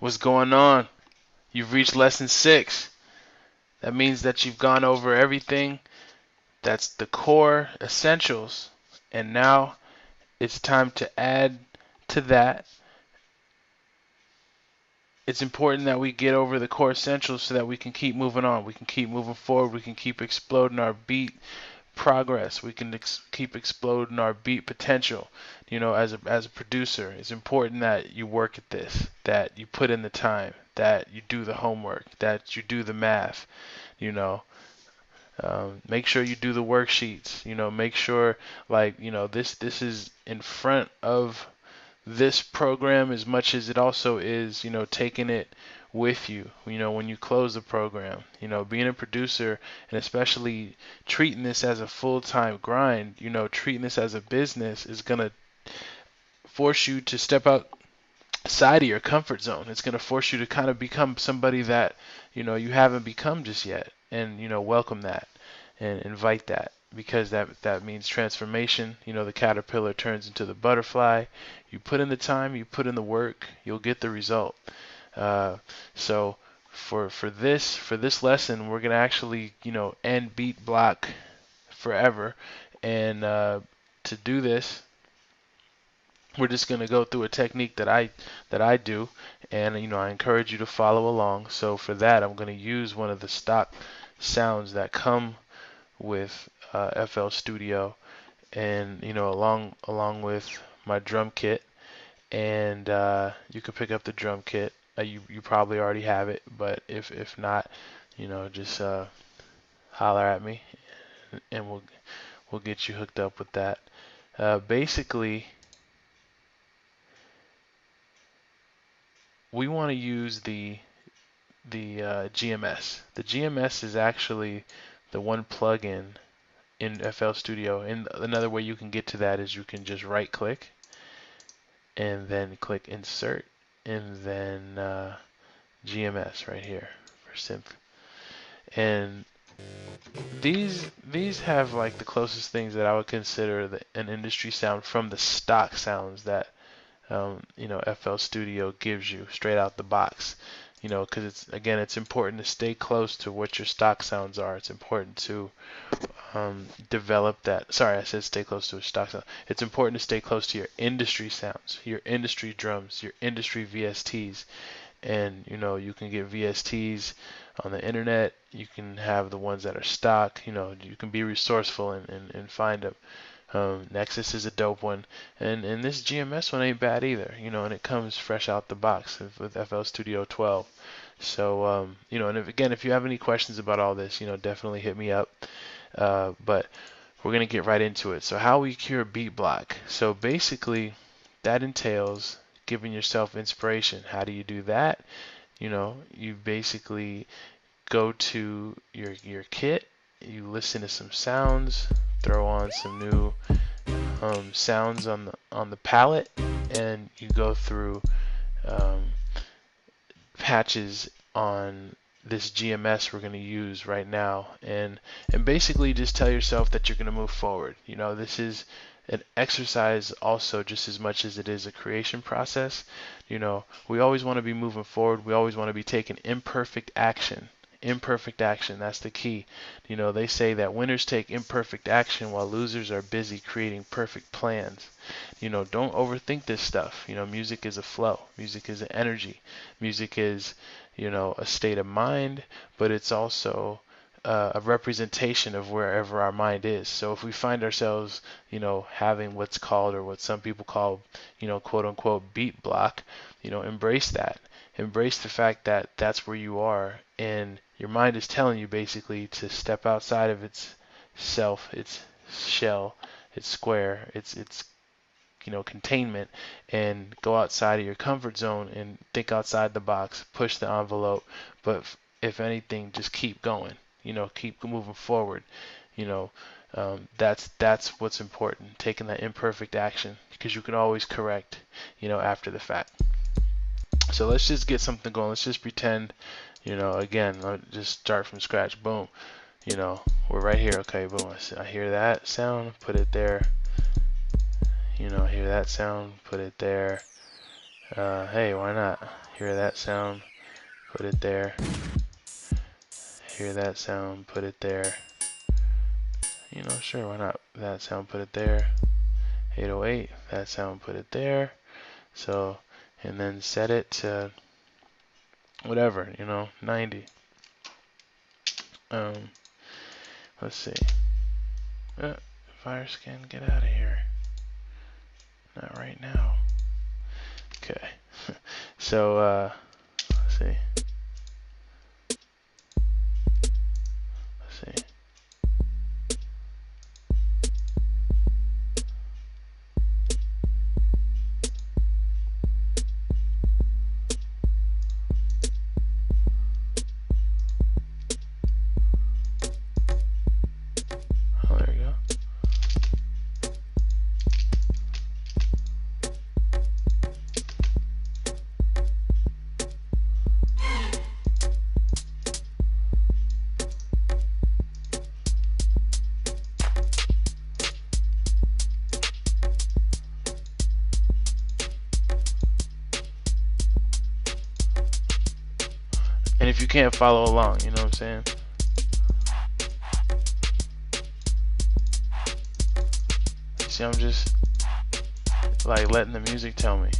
What's going on? You've reached lesson 6. That means that you've gone over everything that's the core essentials. And now it's time to add to that. It's important that we get over the core essentials so that we can keep moving on. We can keep moving forward. We can keep exploding our beat progress. We can keep exploding our beat potential. As a producer, it's important that you work at this, that you put in the time, that you do the homework, that you do the math. You know, make sure you do the worksheets. Make sure this is in front of this program as much as it also is, taking it with you, when you close the program. Being a producer and especially treating this as a full-time grind, treating this as a business is going to force you to step outside of your comfort zone. It's going to force you to kind of become somebody that, you haven't become just yet. And, welcome that and invite that because that means transformation. The caterpillar turns into the butterfly. You put in the time, you put in the work, you'll get the result. So for this lesson, we're gonna actually end beat block forever, and to do this, we're just gonna go through a technique that I do, and I encourage you to follow along. So for that, I'm gonna use one of the stock sounds that come with FL Studio, and along with my drum kit, and you can pick up the drum kit. You probably already have it, but if not, just holler at me, and we'll get you hooked up with that. Basically, we want to use the GMS. The GMS is actually the one plugin in FL Studio. And another way you can get to that is you can just right click and then click insert and then GMS right here for synth. And these have like the closest things that I would consider an industry sound from the stock sounds that FL Studio gives you straight out the box. Because it's important to stay close to what your stock sounds are. It's important to develop that. Sorry, I said stay close to a stock sound. It's important to stay close to your industry sounds, your industry drums, your industry VSTs. And you can get VSTs on the internet. You can have the ones that are stock. You can be resourceful and find them. Nexus is a dope one, and this GMS one ain't bad either. And it comes fresh out the box with FL Studio 12. So and if you have any questions about all this, definitely hit me up. But we're gonna get right into it. So how we cure beat block. So basically, that entails giving yourself inspiration. How do you do that? You basically go to your kit, you listen to some sounds, throw on some new sounds on the palette, and you go through um, patches on this GMS we're going to use right now, and basically just tell yourself that you're going to move forward. This is an exercise also just as much as it is a creation process. We always want to be moving forward. We always want to be taking imperfect action. Imperfect action, that's the key. They say that winners take imperfect action while losers are busy creating perfect plans. Don't overthink this stuff. Music is a flow. Music is an energy. Music is, a state of mind, but it's also a representation of wherever our mind is. So if we find ourselves, having what's called, or what some people call, quote unquote beat block, embrace that. Embrace the fact that that's where you are, and your mind is telling you basically to step outside of its self, its shell, its square, its containment, and go outside of your comfort zone and think outside the box, push the envelope, but if anything, just keep going. Keep moving forward. That's what's important. Taking that imperfect action, because you can always correct, after the fact. So let's just get something going. Let's just pretend, again, just start from scratch. Boom. We're right here. Okay, boom. I hear that sound, put it there. Hear that sound, put it there. Hey, why not? Hear that sound, put it there. Hear that sound, put it there. You know, sure, why not? That sound, put it there. 808, that sound, put it there. So, and then set it to whatever, you know, 90. Let's see. Fire scan, get out of here. Not right now. Okay. So, let's see. Let's see. Oh, there we go. And if you can't follow along, you know what I'm saying? See, I'm just like letting the music tell me.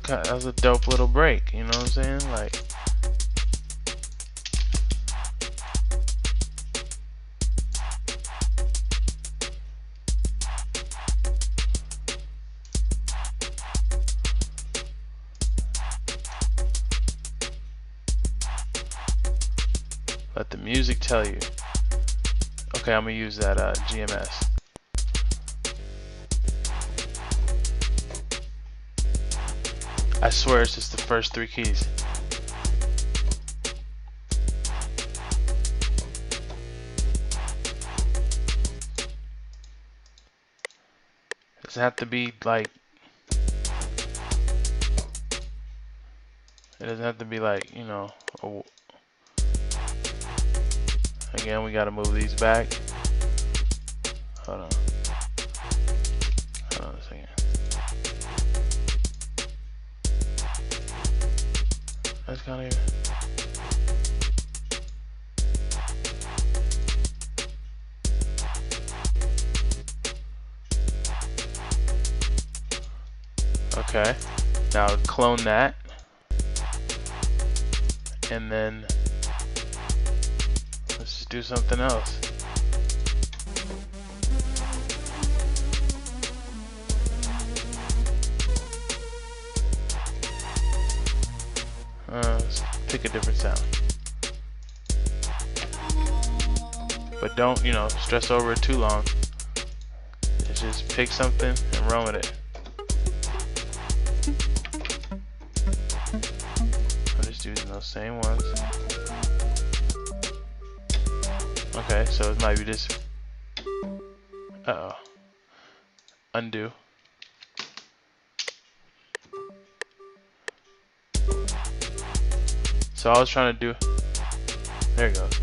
That was a dope little break, you know what I'm saying? Like, let the music tell you. Okay, I'm gonna use that GMS. I swear it's just the first 3 keys. It doesn't have to be like. It doesn't have to be like, you know. Again, we gotta move these back. Hold on. Hold on a second. That's kind of. Okay. Now clone that. And then let's just do something else. Let's pick a different sound. But don't, you know, stress over it too long. Just pick something and run with it. I'm just using those same ones. Okay, so it might be this. Uh-oh. Undo. So I was trying to do. There it goes.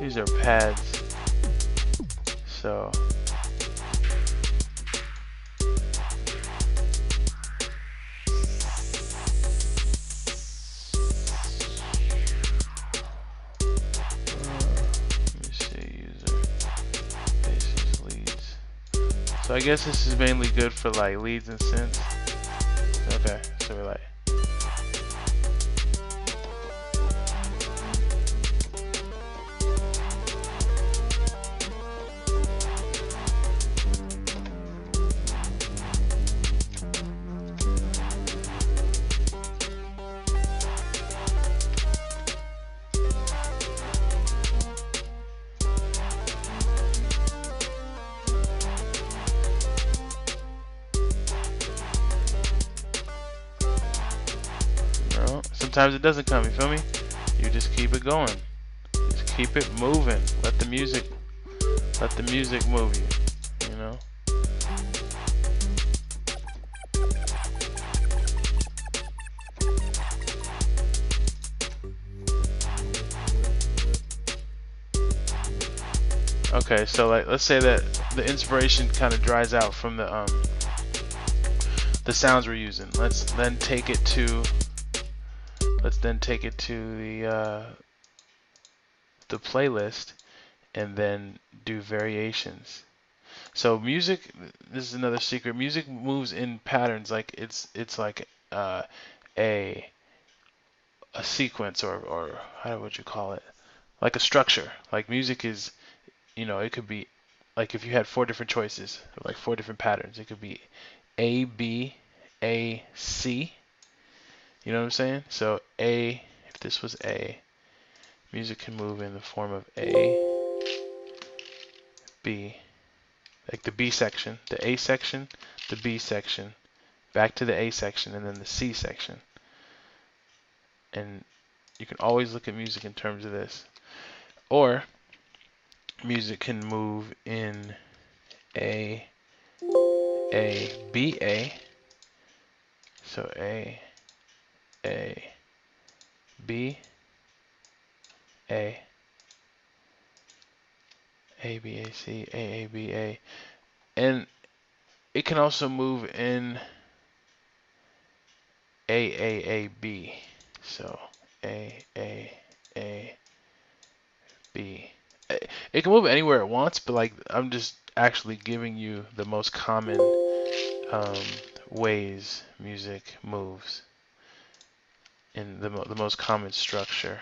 These are pads, so let me see, user basis leads. So I guess this is mainly good for like leads and synths. Okay, so we're like. sometimes it doesn't come, you feel me? You just keep it going. Just keep it moving. Let the music move you, you know? Okay, so like let's say that the inspiration kind of dries out from the sounds we're using. Let's then take it to the playlist and then do variations. So music, this is another secret. Music moves in patterns, like it's like a sequence, or how would you call it? Like a structure. Like music is, it could be like if you had four different choices, like four different patterns. It could be A, B, A, C. You know what I'm saying? So A, if this was A, music can move in the form of A, B, like the B section, the A section, the B section, back to the A section, and then the C section. And you can always look at music in terms of this. Or music can move in A, B, A. So A, B, A, B, A, C, A, B, A. And it can also move in A, B. So A, B. It can move anywhere it wants, but like I'm just actually giving you the most common ways music moves in the most common structure.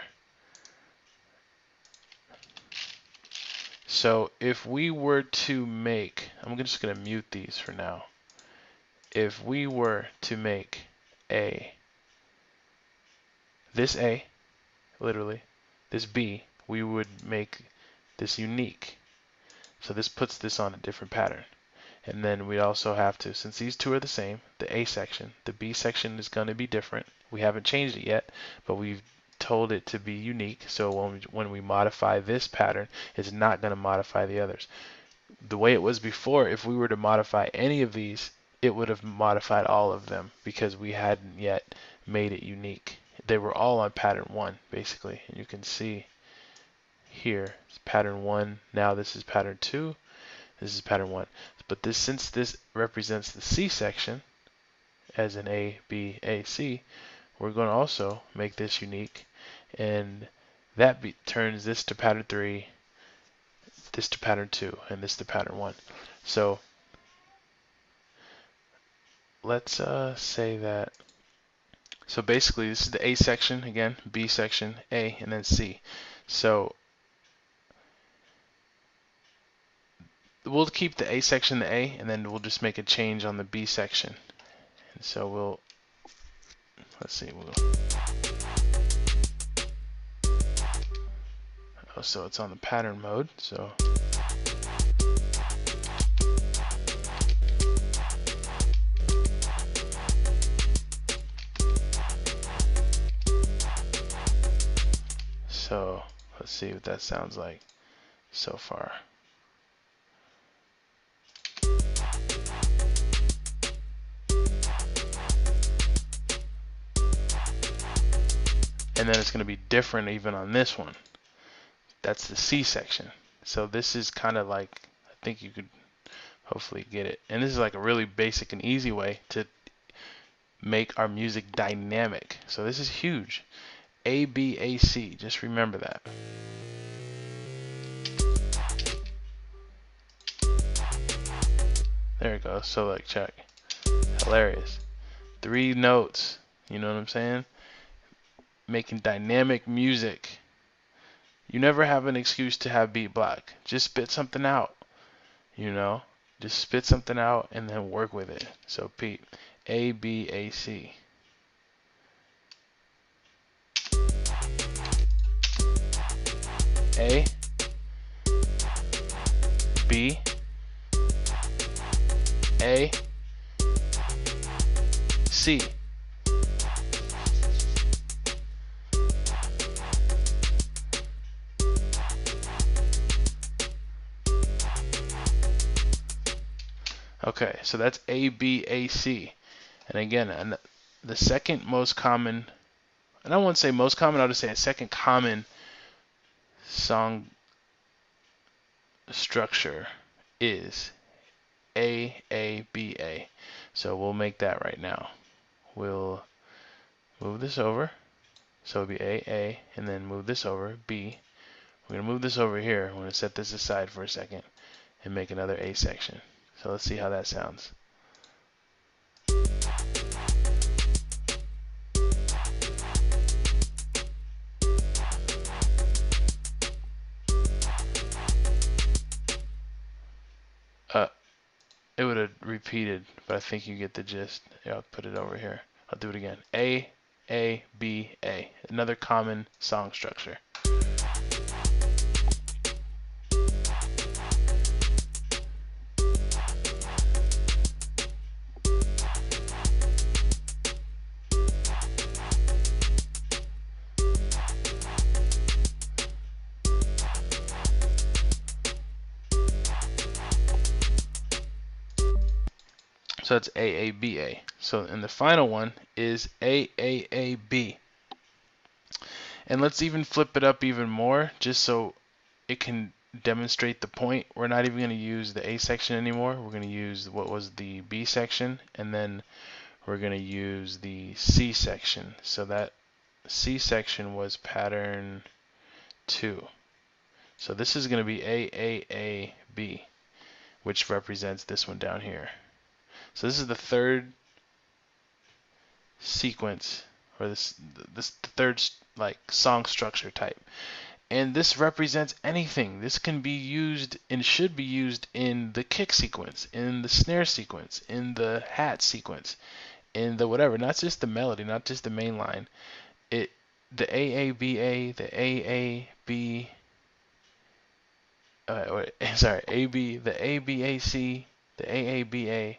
So if we were to make, I'm just going to mute these for now. If we were to make this A, literally, this B, we would make this unique. So this puts this on a different pattern. And then we also have to, since these two are the same, the A section, the B section is going to be different. We haven't changed it yet, but we've told it to be unique. So when we modify this pattern, it's not going to modify the others. The way it was before, if we were to modify any of these, it would have modified all of them because we hadn't yet made it unique. They were all on pattern 1, basically. And you can see here, it's pattern 1. Now this is pattern 2. This is pattern 1. But since this represents the C section, as in A, B, A, C, we're going to also make this unique. And that turns this to pattern 3, this to pattern 2, and this to pattern 1. So let's say that. So basically, this is the A section again, B section, A, and then C. So we'll keep the A section the A, and then we'll just make a change on the B section. And so let's see. So it's on the pattern mode. So let's see what that sounds like so far. And then it's going to be different even on this one. That's the C section. So this is kind of like, I think you could hopefully get it. And this is like a really basic and easy way to make our music dynamic. So this is huge. A, B, A, C. Just remember that. There it goes. So like, check. Hilarious. 3 notes. You know what I'm saying? Making dynamic music. You never have an excuse to have beat block. Just spit something out. Just spit something out and then work with it. So Pete, A, B, A, C. A, B, A, C. Okay, so that's A, B, A, C. And again, the second most common, and I won't say most common, I'll just say a second common song structure is A, A, B, A. So we'll make that right now. We'll move this over. So it'll be A, A, and then move this over, B. We're going to move this over here. I'm going to set this aside for a second and make another A section. So let's see how that sounds. It would have repeated, but I think you get the gist. Yeah, I'll put it over here. I'll do it again. A, A, B, A. Another common song structure. So that's AABA. So and the final one is AAAB. And let's even flip it up even more just so it can demonstrate the point. We're not even going to use the A section anymore. We're going to use what was the B section, and then we're going to use the C section. So that C section was pattern 2. So this is going to be AAAB, which represents this one down here. So this is the third sequence, or this the third like song structure type. And this represents anything. This can be used and should be used in the kick sequence, in the snare sequence, in the hat sequence, in the whatever. Not just the melody, not just the main line. The AABA, the AAB, sorry, AB, the ABAC, the AABA,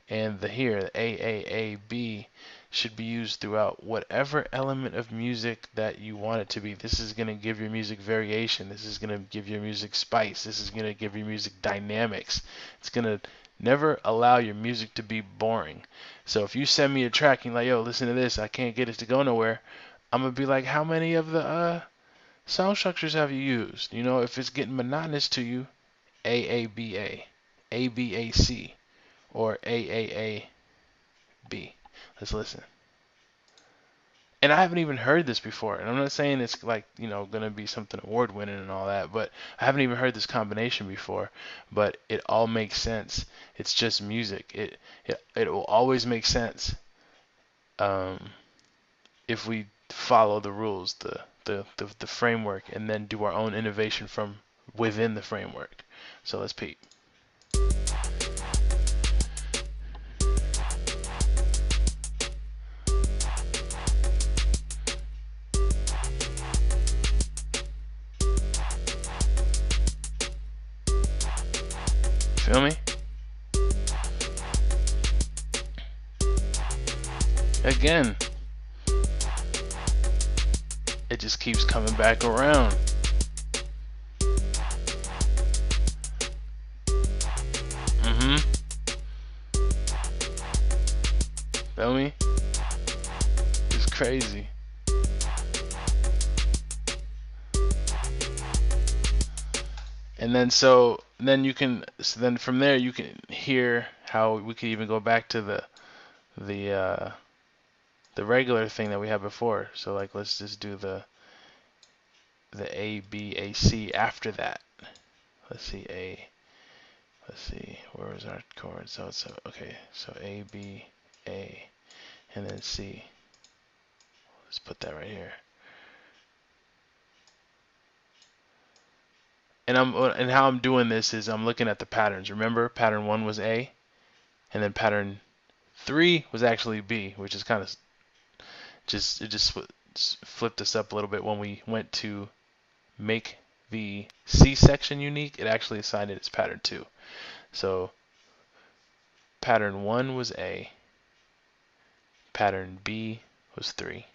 and the AAAB should be used throughout whatever element of music that you want it to be. This is going to give your music variation. This is going to give your music spice. This is going to give your music dynamics. It's going to never allow your music to be boring. So if you send me a track and you're like, yo, listen to this, I can't get it to go nowhere, I'm going to be like, how many of the song structures have you used? You know, if it's getting monotonous to you, AABA, ABAC, or AAAB. Let's listen. And I haven't even heard this before. And I'm not saying it's like, you know, going to be something award winning and all that, but I haven't even heard this combination before. But it all makes sense. It's just music. It will always make sense if we follow the rules, the framework, and then do our own innovation from within the framework. So let's peep. Feel me? Again, it just keeps coming back around. Feel me? It's crazy. And then then from there you can hear how we could even go back to the regular thing that we had before. So like let's just do the A, B, A, C after that. Let's see, where was our chord? So okay, so A, B, A, and then C. Let's put that right here. And how I'm doing this is I'm looking at the patterns. Remember, pattern 1 was A, and then pattern 3 was actually B, which is kind of just flipped us up a little bit when we went to make the C section unique. It actually assigned it as pattern 2. So pattern 1 was A, pattern B was 3,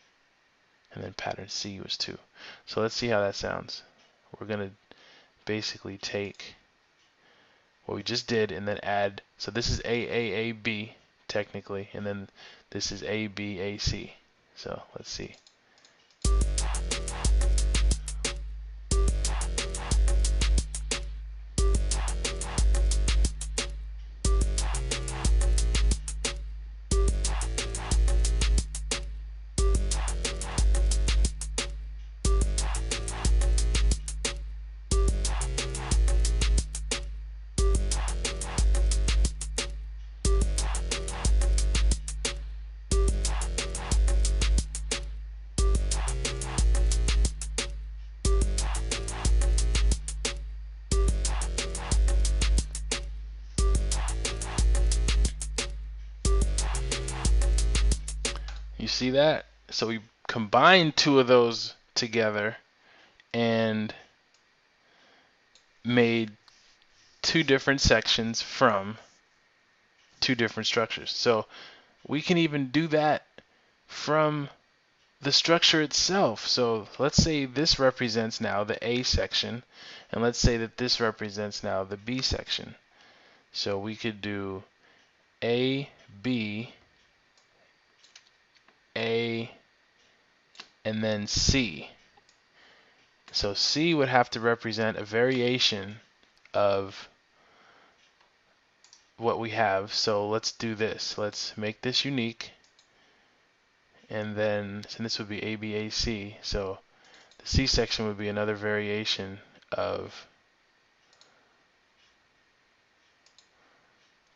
and then pattern C was 2. So let's see how that sounds. We're going to basically take what we just did, and then add. So this is AAAB technically, and then this is ABAC. So let's see. You see that? So we combined two of those together and made two different sections from two different structures. So we can even do that from the structure itself. So let's say this represents now the A section, and let's say that this represents now the B section. So we could do A, B, A, and then C. So C would have to represent a variation of what we have. So let's do this. Let's make this unique. And then, so this would be ABAC. So the C section would be another variation of,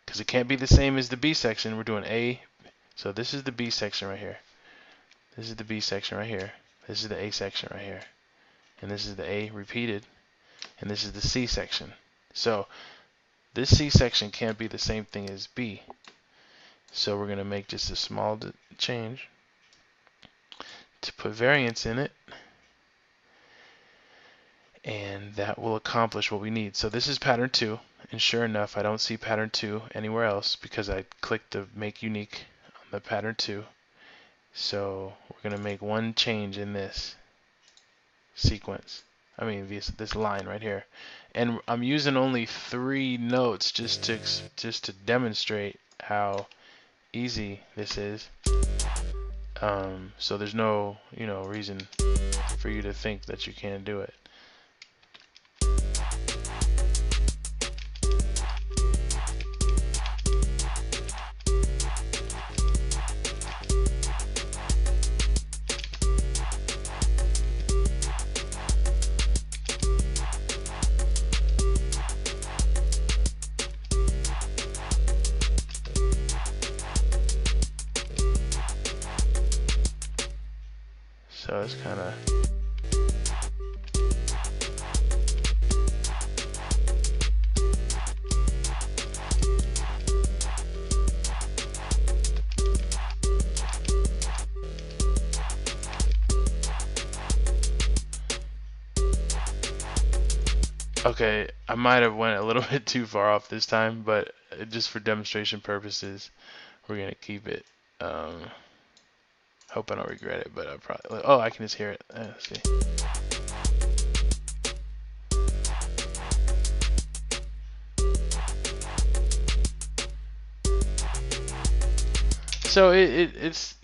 because it can't be the same as the B section. We're doing A. So this is the B section right here. This is the B section right here. This is the A section right here. And this is the A repeated. And this is the C section. So this C section can't be the same thing as B. So we're going to make just a small change to put variance in it. And that will accomplish what we need. So this is pattern 2. And sure enough, I don't see pattern 2 anywhere else because I clicked the make unique on the pattern 2. So we're going to make one change in this sequence. I mean this line right here. And I'm using only 3 notes just to demonstrate how easy this is. So there's no, reason for you to think that you can't do it. So it's kind of okay. I might have went a little bit too far off this time, but just for demonstration purposes, we're gonna keep it. Hope I don't regret it, but I probably. Oh, I can just hear it. Let's see. So it's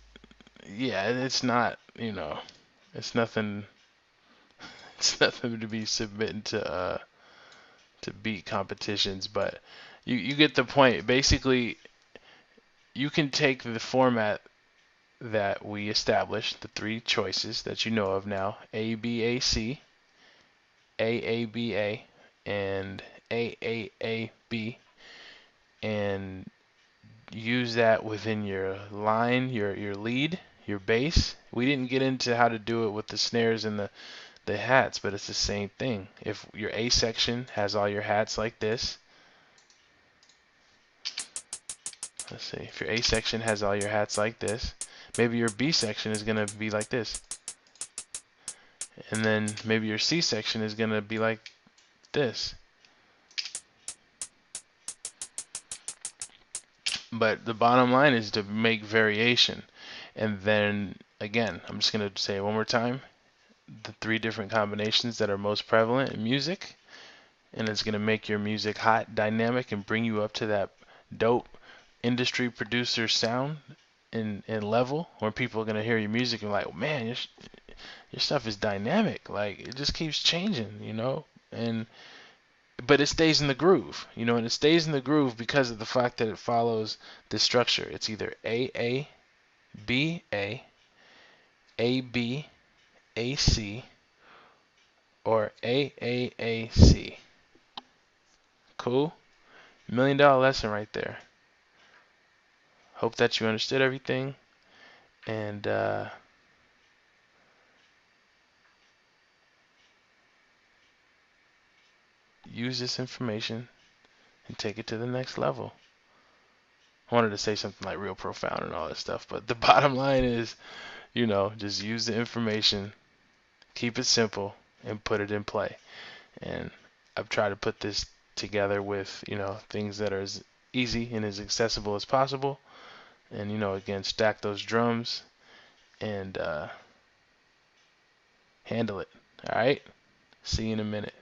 yeah, it's not, it's nothing. It's nothing to be submitting to beat competitions, but you get the point. Basically, you can take the format that we established, the 3 choices that you know of now, ABAC, AABA, and AAAB, and use that within your line, your lead, your bass. We didn't get into how to do it with the snares and the hats, but it's the same thing. If your A section has all your hats like this, let's see, if your A section has all your hats like this, maybe your B section is going to be like this. And then maybe your C section is going to be like this. But the bottom line is to make variation. And then, again, I'm just going to say it one more time. The 3 different combinations that are most prevalent in music. and it's gonna make your music hot, dynamic, and bring you up to that dope industry producer sound and level where people are gonna hear your music and like, man, your stuff is dynamic. Like it just keeps changing, you know. And but it stays in the groove, you know, and it stays in the groove because of the fact that it follows the structure. It's either A B A B A C or A C. Cool? $1 million lesson right there. Hope that you understood everything and use this information and take it to the next level. I wanted to say something like real profound and all that stuff, but the bottom line is, you know, just use the information, keep it simple, and put it in play. And I've tried to put this together with, you know, things that are as easy and as accessible as possible. And, you know, again, stack those drums and handle it. All right? See you in a minute.